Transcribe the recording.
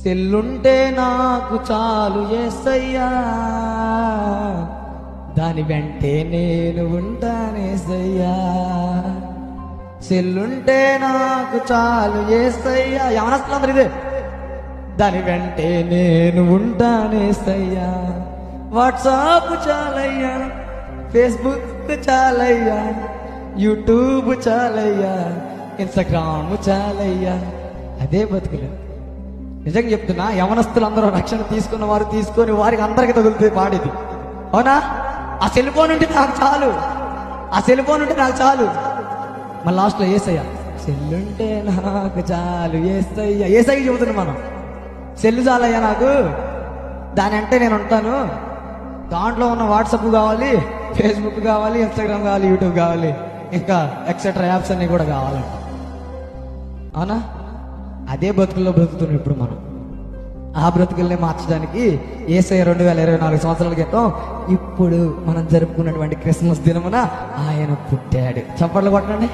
సెల్లుంటే నాకు చాలు యేసయ్యా, దాని వెంటే నేను ఉంటానేసయ్యా. సెల్లుంటే నాకు చాలు యేసయ్యా, యవనస్తులందరూ ఇదే, దాని వెంటే నేను ఉంటానేసయ్యా. వాట్సాప్ చాలయ్యా, ఫేస్బుక్ చాలయ్యా, యూట్యూబ్ చాలయ్యా, ఇన్స్టాగ్రామ్ చాలయ్యా. అదే బతుకులు. నిజంగా చెప్తున్నా, యవనస్తులందరూ రక్షణ తీసుకున్న వారు తీసుకొని వారికి అందరికి తగులుతుంది పాడేది, అవునా? ఆ సెల్ ఫోన్ ఉంటే నాకు చాలు, ఆ సెల్ ఫోన్ ఉంటే నాకు చాలు. మళ్ళీ లాస్ట్లో యేసయ్యా, సెల్లుంటే నాకు చాలు యేసయ్యా. యేసయ్య చెబుతున్నాం మనం, సెల్లు చాలయ్యా నాకు, దాని అంటే నేను ఉంటాను. దాంట్లో ఉన్న వాట్సాప్ కావాలి, ఫేస్బుక్ కావాలి, ఇన్స్టాగ్రామ్ కావాలి, యూట్యూబ్ కావాలి, ఇంకా ఎక్సెట్రా యాప్స్ అన్నీ కూడా కావాలంట, అవునా? అదే బతుకుల్లో బ్రతుకుతున్నాం ఇప్పుడు మనం. ఆ బ్రతుకుల్ని మార్చడానికి యేసయ్య 2024 సంవత్సరాల క్రితం ఇప్పుడు మనం జరుపుకున్నటువంటి క్రిస్మస్ దినమున ఆయన పుట్టాడు. చప్పట్లు కొట్టండి.